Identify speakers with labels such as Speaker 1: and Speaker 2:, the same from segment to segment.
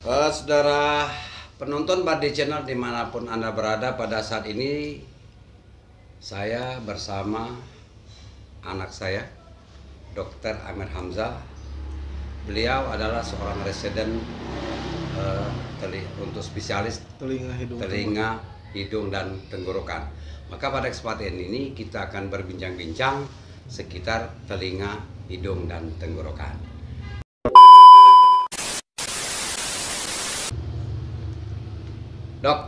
Speaker 1: Saudara penonton Badi Channel dimanapun Anda berada, pada saat ini saya bersama anak saya, Dr. Amir Hamzah. Beliau adalah seorang residen untuk spesialis telinga, hidung, dan tenggorokan. Maka pada kesempatan ini kita akan berbincang-bincang sekitar telinga, hidung, dan tenggorokan. Dok,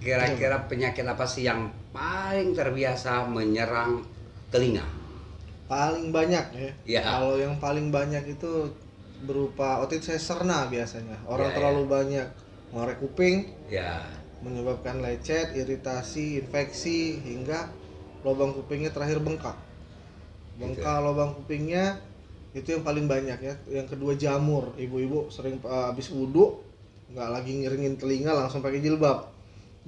Speaker 1: kira-kira penyakit apa sih yang paling terbiasa menyerang telinga?
Speaker 2: Paling banyak ya.
Speaker 1: Ya.
Speaker 2: Kalau yang paling banyak itu berupa otitis externa biasanya. Orang
Speaker 1: Ya,
Speaker 2: terlalu banyak ngorek kuping,
Speaker 1: Ya,
Speaker 2: menyebabkan lecet, iritasi, infeksi, hingga lubang kupingnya terakhir bengkak. Bengkak lubang kupingnya itu yang paling banyak ya. Yang kedua jamur. Ibu-ibu sering habis wudhu nggak lagi ngeringin telinga langsung pakai jilbab,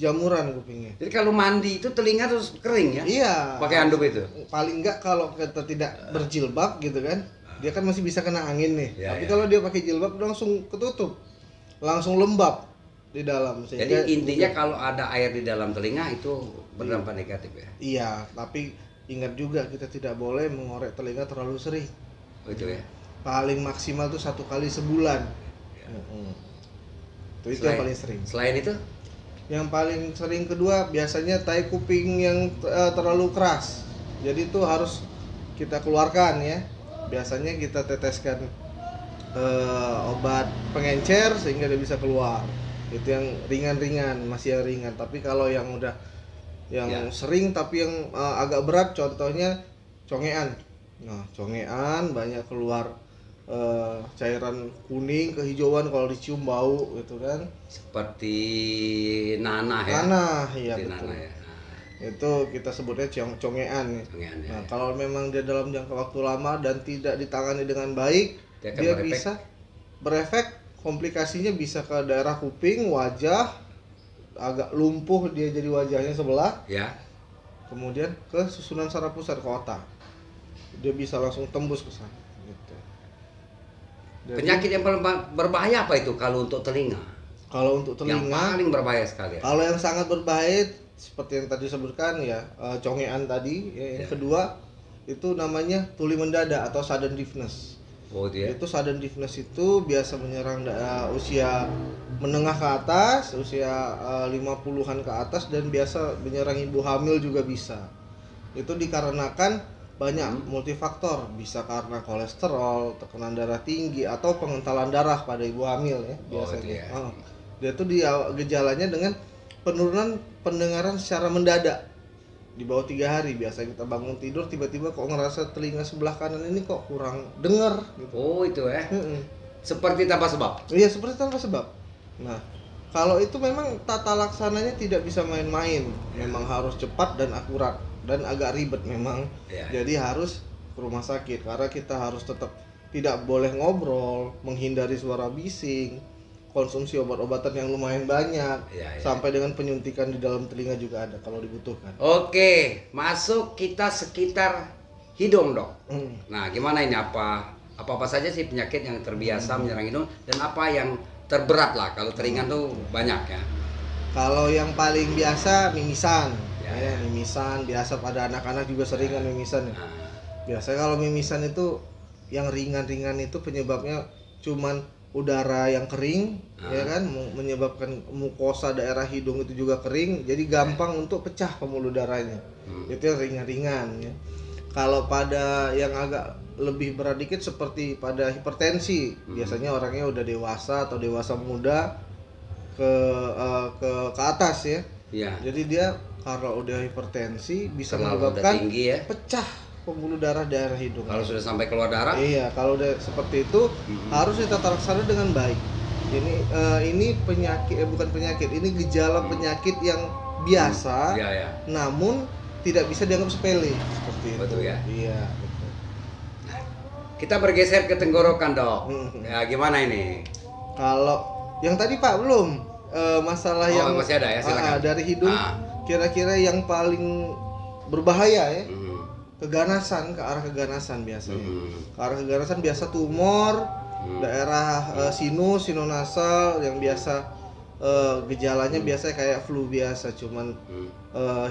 Speaker 2: jamuran kupingnya.
Speaker 1: jadi kalau mandi itu telinga terus kering ya?
Speaker 2: Iya.
Speaker 1: Pakai handuk itu?
Speaker 2: Paling nggak kalau kita tidak berjilbab gitu kan, dia kan masih bisa kena angin nih.
Speaker 1: Ya,
Speaker 2: Tapi
Speaker 1: ya.
Speaker 2: kalau dia pakai jilbab langsung ketutup, langsung lembab di dalam.
Speaker 1: Jadi intinya kalau ada air di dalam telinga itu berdampak negatif ya?
Speaker 2: Iya, tapi ingat juga kita tidak boleh mengorek telinga terlalu sering.
Speaker 1: Gitu ya?
Speaker 2: Paling maksimal tuh 1 kali sebulan.
Speaker 1: Ya.
Speaker 2: Itu yang paling sering.
Speaker 1: Selain itu?
Speaker 2: Yang paling sering kedua biasanya tai kuping yang terlalu keras. Jadi itu harus kita keluarkan ya. Biasanya kita teteskan obat pengencer sehingga dia bisa keluar. Itu yang ringan-ringan, masih yang ringan. Tapi kalau yang udah yang sering tapi yang agak berat, contohnya congean. Nah, congean banyak keluar cairan kuning kehijauan, kalau dicium bau gitu kan,
Speaker 1: Seperti nanah ya?
Speaker 2: nanah, iya
Speaker 1: Seperti
Speaker 2: betul.
Speaker 1: nanah ya?
Speaker 2: Itu kita sebutnya congean.
Speaker 1: Congean ya.
Speaker 2: Nah, kalau memang dia dalam jangka waktu lama dan tidak ditangani dengan baik,
Speaker 1: Dia akan
Speaker 2: dia
Speaker 1: berefek.
Speaker 2: bisa berefek, komplikasinya bisa ke daerah kuping, wajah, agak lumpuh dia jadi wajahnya sebelah,
Speaker 1: Ya.
Speaker 2: kemudian ke susunan saraf pusat, ke otak. Dia bisa langsung tembus ke sana gitu. Jadi,
Speaker 1: Penyakit yang paling berbahaya apa itu kalau untuk telinga?
Speaker 2: kalau untuk
Speaker 1: Yang
Speaker 2: telinga,
Speaker 1: paling berbahaya sekali ya?
Speaker 2: kalau yang sangat berbahaya seperti yang tadi disebutkan ya, congean tadi ya. Yang kedua itu namanya tuli mendadak atau sudden deafness.
Speaker 1: Oh dia?
Speaker 2: Itu sudden deafness itu biasa menyerang usia menengah ke atas, usia 50-an ke atas, dan biasa menyerang ibu hamil juga bisa. Itu dikarenakan banyak multifaktor, bisa karena kolesterol, tekanan darah tinggi, atau pengentalan darah pada ibu hamil ya biasanya. Dia tuh gejalanya dengan penurunan pendengaran secara mendadak di bawah 3 hari. Biasa kita bangun tidur tiba-tiba kok ngerasa telinga sebelah kanan ini kok kurang dengar gitu.
Speaker 1: Oh itu ya? Seperti tanpa sebab?
Speaker 2: Iya, seperti tanpa sebab. Nah, kalau itu memang tata laksananya tidak bisa main-main, memang harus cepat dan akurat dan agak ribet memang. Jadi harus ke rumah sakit karena kita harus tetap tidak boleh ngobrol, menghindari suara bising, konsumsi obat-obatan yang lumayan banyak, sampai dengan penyuntikan di dalam telinga juga ada kalau dibutuhkan.
Speaker 1: Oke, masuk kita sekitar hidung dok. Nah gimana ini, apa saja sih penyakit yang terbiasa menyerang hidung, dan apa yang terberat lah? Kalau teringan tuh banyak ya.
Speaker 2: Kalau yang paling biasa mimisan,
Speaker 1: Ya.
Speaker 2: mimisan biasa pada anak-anak juga sering kan mimisan ya.
Speaker 1: Nah,
Speaker 2: Biasanya kalau mimisan itu yang ringan-ringan itu penyebabnya cuman udara yang kering, ya kan, menyebabkan mukosa daerah hidung itu juga kering, jadi gampang untuk pecah pembuluh darahnya. Itu yang ringan-ringan ya. Kalau pada yang agak lebih berat dikit seperti pada hipertensi, biasanya orangnya udah dewasa atau dewasa muda ke atas ya.
Speaker 1: Iya.
Speaker 2: Jadi dia kalau udah hipertensi bisa
Speaker 1: Terlalu
Speaker 2: menyebabkan
Speaker 1: udah tinggi ya.
Speaker 2: pecah pembuluh darah daerah hidung.
Speaker 1: Kalau sudah sampai keluar darah?
Speaker 2: Iya, kalau udah seperti itu harus ditata laksana dengan baik. Ini penyakit, bukan penyakit, ini gejala penyakit yang biasa, namun tidak bisa dianggap sepele seperti itu.
Speaker 1: Betul ya?
Speaker 2: Iya, betul.
Speaker 1: Kita bergeser ke tenggorokan dok. Ya gimana ini?
Speaker 2: Kalau yang tadi Pak belum masalah yang
Speaker 1: masih ada ya, silakan.
Speaker 2: Dari hidung, kira-kira yang paling berbahaya ya, keganasan, ke arah keganasan biasanya. Ke arah keganasan biasa tumor daerah sinus nasal yang biasa gejalanya biasanya kayak flu biasa, cuman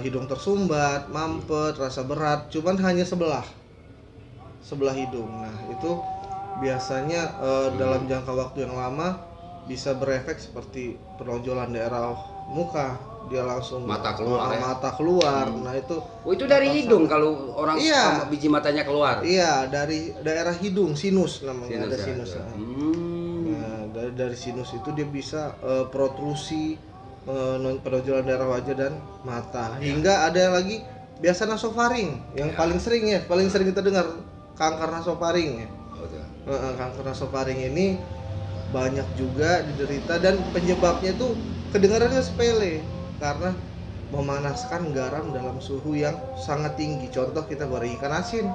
Speaker 2: hidung tersumbat, mampet, rasa berat, cuman hanya sebelah hidung. Nah itu biasanya dalam jangka waktu yang lama bisa berefek seperti penonjolan daerah muka, dia langsung
Speaker 1: mata keluar,
Speaker 2: mata keluar. Nah itu
Speaker 1: dari hidung kalau orang biji matanya keluar.
Speaker 2: Iya, dari daerah hidung, sinus namanya, ada sinus. Nah dari sinus itu dia bisa protrusi, penonjolan daerah wajah dan mata. Hingga ada lagi biasa nasofaring yang paling sering kita dengar, kanker nasofaring ya. Kanker nasofaring ini banyak juga diderita dan penyebabnya itu kedengarannya sepele karena memanaskan garam dalam suhu yang sangat tinggi. Contoh kita goreng ikan asin.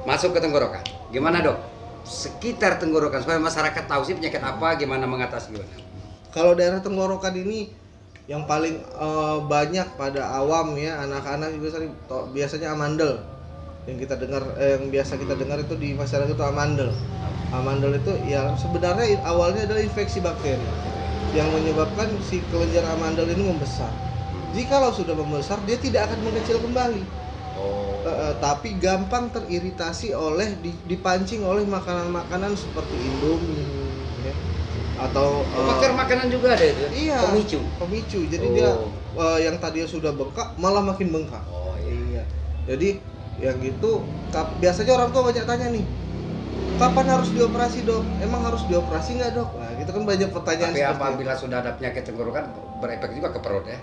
Speaker 1: Masuk ke tenggorokan. Gimana dok? Sekitar tenggorokan supaya masyarakat tahu sih penyakit apa, gimana mengatasi gimana?
Speaker 2: Kalau daerah tenggorokan ini yang paling banyak pada awam ya, anak-anak juga sering biasanya amandel. Yang kita dengar yang biasa kita dengar itu di masyarakat itu amandel. Amandel itu ya sebenarnya awalnya adalah infeksi bakteri yang menyebabkan si kelenjar amandel ini membesar. Jikalau sudah membesar, dia tidak akan mengecil kembali. Tapi gampang teriritasi oleh dipancing oleh makanan-makanan seperti Indomie ya. Atau
Speaker 1: faktor makanan juga ada itu.
Speaker 2: Iya, pemicu. Jadi dia yang tadinya sudah bengkak malah makin bengkak. Iya. Jadi yang gitu biasanya orang tua banyak tanya nih, kapan harus dioperasi dok? Emang harus dioperasi nggak dok? Nah itu kan banyak pertanyaan.
Speaker 1: Tapi apabila sudah ada penyakit tenggorokan berefek juga ke perut ya?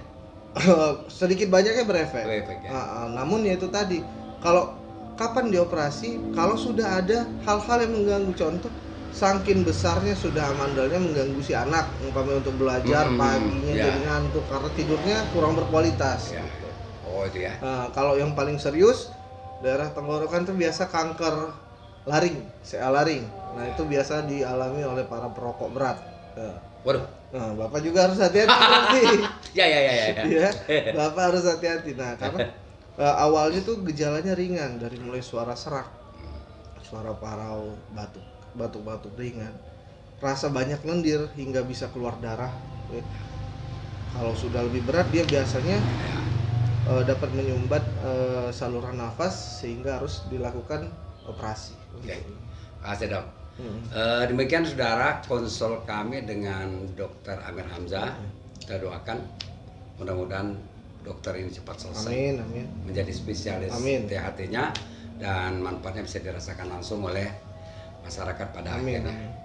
Speaker 2: Sedikit banyaknya berefek.
Speaker 1: Ya?
Speaker 2: Namun ya itu tadi, kalau kapan dioperasi? Kalau sudah ada hal-hal yang mengganggu, contoh saking besarnya sudah amandelnya mengganggu si anak, umpamanya untuk belajar paginya jadi ngantuk karena tidurnya kurang berkualitas.
Speaker 1: Ya.
Speaker 2: Gitu.
Speaker 1: Itu ya.
Speaker 2: Kalau yang paling serius daerah tenggorokan itu biasa kanker laring, CA laring. Nah itu biasa dialami oleh para perokok berat.
Speaker 1: Waduh.
Speaker 2: Nah, Bapak juga harus hati-hati berarti.
Speaker 1: Ya.
Speaker 2: Bapak harus hati-hati. Nah, karena awalnya tuh gejalanya ringan dari mulai suara serak, suara parau, batuk-batuk ringan, rasa banyak lendir hingga bisa keluar darah. Kalau sudah lebih berat dia biasanya dapat menyumbat saluran nafas sehingga harus dilakukan operasi.
Speaker 1: Kasih dok. Demikian saudara konsul kami dengan Dr. Amir Hamzah. Kita doakan mudah-mudahan dokter ini cepat selesai.
Speaker 2: Amin.
Speaker 1: Menjadi spesialis THT-nya dan manfaatnya bisa dirasakan langsung oleh masyarakat pada akhirnya.